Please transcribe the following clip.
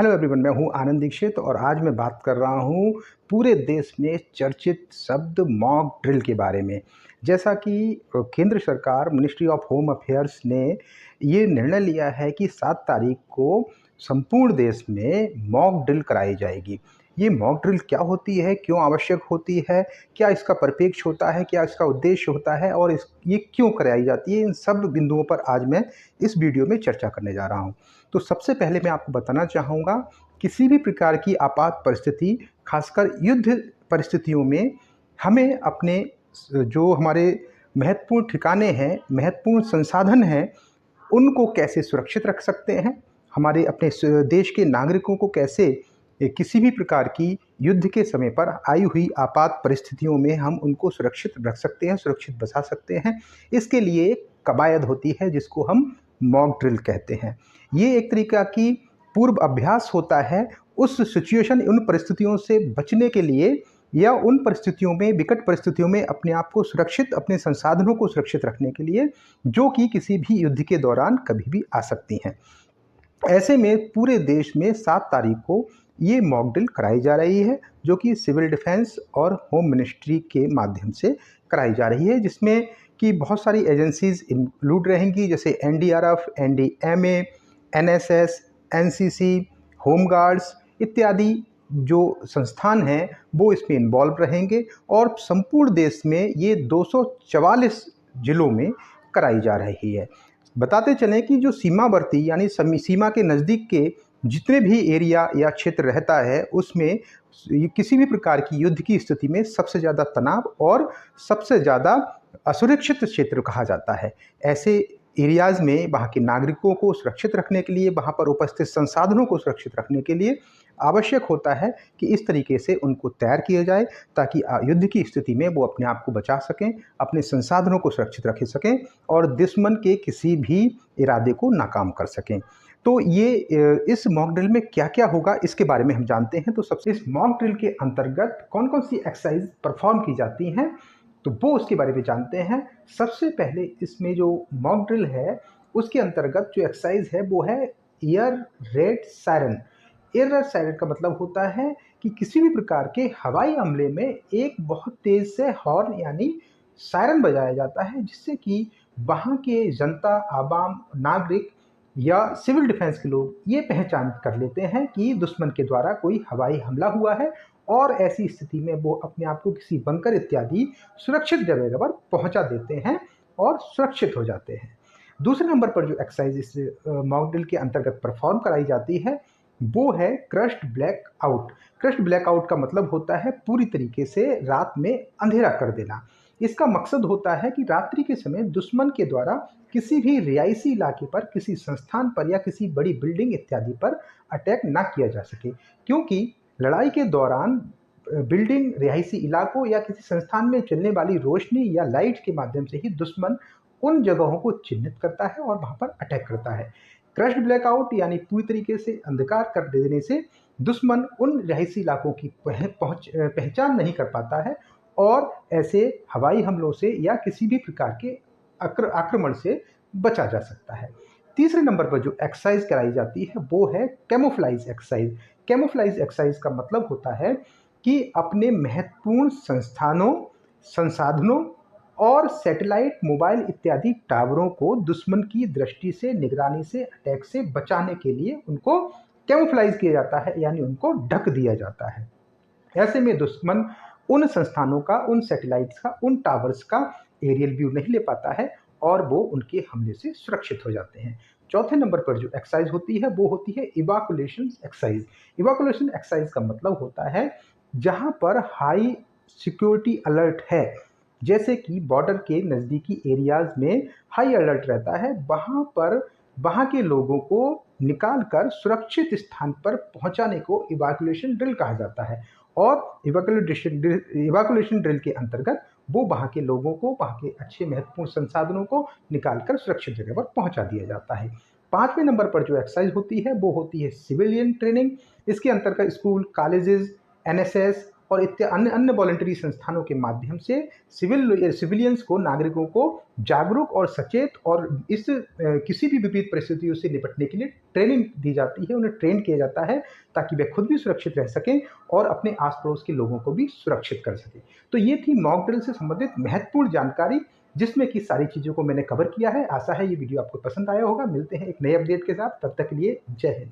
Hello everyone, मैं हूं आनंद दीक्षित और आज मैं बात कर रहा हूं पूरे देश में चर्चित शब्द मॉक ड्रिल के बारे में। जैसा कि केंद्र सरकार मिनिस्ट्री ऑफ होम अफेयर्स ने ये निर्णय लिया है कि 7 तारीख को संपूर्ण देश में मॉक ड्रिल कराई जाएगी। ये मॉक ड्रिल क्या होती है, क्यों आवश्यक होती है, क्या इसका परिप्रेक्ष्य होता है, क्या इसका उद्देश्य होता है और ये क्यों कराई जाती है, इन सब बिंदुओं पर आज मैं इस वीडियो में चर्चा करने जा रहा हूँ। तो सबसे पहले मैं आपको बताना चाहूँगा, किसी भी प्रकार की आपात परिस्थिति, खासकर युद्ध परिस्थितियों में हमें अपने जो हमारे महत्वपूर्ण ठिकाने हैं, महत्वपूर्ण संसाधन हैं, उनको कैसे सुरक्षित रख सकते हैं, हमारे अपने देश के नागरिकों को कैसे किसी भी प्रकार की युद्ध के समय पर आई हुई आपात परिस्थितियों में हम उनको सुरक्षित रख सकते हैं, सुरक्षित बचा सकते हैं। इसके लिए एक कवायद होती है जिसको हम मॉक ड्रिल कहते हैं। ये एक तरीका की पूर्व अभ्यास होता है उस सिचुएशन, उन परिस्थितियों से बचने के लिए या उन परिस्थितियों में, विकट परिस्थितियों में अपने आप को सुरक्षित, अपने संसाधनों को सुरक्षित रखने के लिए, जो कि किसी भी युद्ध के दौरान कभी भी आ सकती हैं। ऐसे में पूरे देश में 7 तारीख को ये मॉक ड्रिल कराई जा रही है, जो कि सिविल डिफेंस और होम मिनिस्ट्री के माध्यम से कराई जा रही है, जिसमें कि बहुत सारी एजेंसीज इंक्लूड रहेंगी, जैसे NDRF, NDMA, NSS, NCC, home guards इत्यादि जो संस्थान हैं वो इसमें इन्वॉल्व रहेंगे और संपूर्ण देश में ये 244 जिलों में कराई जा रही है। बताते चलें कि जो सीमावर्ती यानी सीमा के नज़दीक के जितने भी एरिया या क्षेत्र रहता है, उसमें किसी भी प्रकार की युद्ध की स्थिति में सबसे ज़्यादा तनाव और सबसे ज़्यादा असुरक्षित क्षेत्र कहा जाता है। ऐसे एरियाज़ में वहाँ के नागरिकों को सुरक्षित रखने के लिए, वहाँ पर उपस्थित संसाधनों को सुरक्षित रखने के लिए आवश्यक होता है कि इस तरीके से उनको तैयार किया जाए ताकि युद्ध की स्थिति में वो अपने आप को बचा सकें, अपने संसाधनों को सुरक्षित रख सकें और दुश्मन के किसी भी इरादे को नाकाम कर सकें। तो ये इस मॉक ड्रिल में क्या-क्या होगा इसके बारे में हम जानते हैं। तो सबसे इस मॉक ड्रिल के अंतर्गत कौन-कौन सी एक्सरसाइज परफॉर्म की जाती हैं, तो वो उसके बारे में जानते हैं। सबसे पहले इसमें जो मॉक ड्रिल है, उसके अंतर्गत जो एक्सरसाइज है वो है air red siren. Air red siren का मतलब होता है कि किसी भी प्रकार के हवाई हमले में एक बहुत तेज से हॉर्न यानी सायरन बजाया जाता है, जिससे कि वहाँ के जनता, आवाम, नागरिक या सिविल डिफेंस के लोग ये पहचान कर लेते हैं कि दुश्मन के द्वारा कोई हवाई हमला हुआ है और ऐसी स्थिति में वो अपने आप को किसी बंकर इत्यादि सुरक्षित जगह पर पहुंचा देते हैं और सुरक्षित हो जाते हैं। दूसरे नंबर पर जो एक्सरसाइज इस मॉक ड्रिल के अंतर्गत परफॉर्म कराई जाती है वो है crushed black out. Crushed black out का मतलब होता है पूरी तरीके से रात में अंधेरा कर देना। इसका मकसद होता है कि रात्रि के समय दुश्मन के द्वारा किसी भी रिहायशी इलाके पर, किसी संस्थान पर या किसी बड़ी बिल्डिंग इत्यादि पर अटैक ना किया जा सके, क्योंकि लड़ाई के दौरान बिल्डिंग, रिहायशी इलाकों या किसी संस्थान में चलने वाली रोशनी या लाइट के माध्यम से ही दुश्मन उन जगहों को चिन्हित करता है और वहां पर अटैक करता है। क्रश्ड ब्लैकआउट यानी पूरी तरीके से अंधकार कर देने से दुश्मन उन रिहायशी इलाकों की पहचान नहीं कर पाता है और ऐसे हवाई हमलों से या किसी भी प्रकार के आक्रमण से बचा जा सकता है। तीसरे नंबर पर जो एक्सरसाइज कराई जाती है वो है कैमोफ्लाइज एक्सरसाइज। कैमोफ्लाइज एक्सरसाइज का मतलब होता है कि अपने महत्वपूर्ण संस्थानों, संसाधनों और सैटेलाइट, मोबाइल इत्यादि टावरों को दुश्मन की दृष्टि से, निगरानी से, अटैक से बचाने के लिए उनको कैमोफ्लाइज किया जाता है, यानी उनको ढक दिया जाता है। ऐसे में दुश्मन उन संस्थानों का, उन सैटेलाइट्स का, उन टावर्स का एरियल व्यू नहीं ले पाता है और वो उनके हमले से सुरक्षित हो जाते हैं। चौथे नंबर पर जो एक्सरसाइज होती है वो होती है इवैक्यूएशन एक्सरसाइज। इवैक्यूएशन एक्सरसाइज का मतलब होता है जहां पर हाई सिक्योरिटी अलर्ट है, जैसे कि बॉर्डर के नज़दीकी एरियाज में हाई अलर्ट रहता है, वहां पर वहां के लोगों को निकाल कर सुरक्षित स्थान पर पहुंचाने को इवैक्यूएशन ड्रिल कहा जाता है। और इवैक्यूएशन ड्रिल के अंतर्गत वो वहाँ के लोगों को, वहाँ के अच्छे महत्वपूर्ण संसाधनों को निकालकर सुरक्षित जगह पर पहुँचा दिया जाता है। 5वें नंबर पर जो एक्सरसाइज होती है वो होती है सिविलियन ट्रेनिंग। इसके अंतर्गत स्कूल, कॉलेजेस, एनएसएस और अन्य अन्य वॉलंटरी संस्थानों के माध्यम से सिविलियंस को, नागरिकों को जागरूक और सचेत और इस किसी भी विपरीत परिस्थितियों से निपटने के लिए ट्रेनिंग दी जाती है, उन्हें ट्रेन किया जाता है ताकि वे खुद भी सुरक्षित रह सकें और अपने आस पड़ोस के लोगों को भी सुरक्षित कर सकें। तो ये थी मॉक ड्रिल से संबंधित महत्वपूर्ण जानकारी, जिसमें कि सारी चीज़ों को मैंने कवर किया है। आशा है ये वीडियो आपको पसंद आया होगा। मिलते हैं एक नए अपडेट के साथ, तब तक के लिए जय हिंद।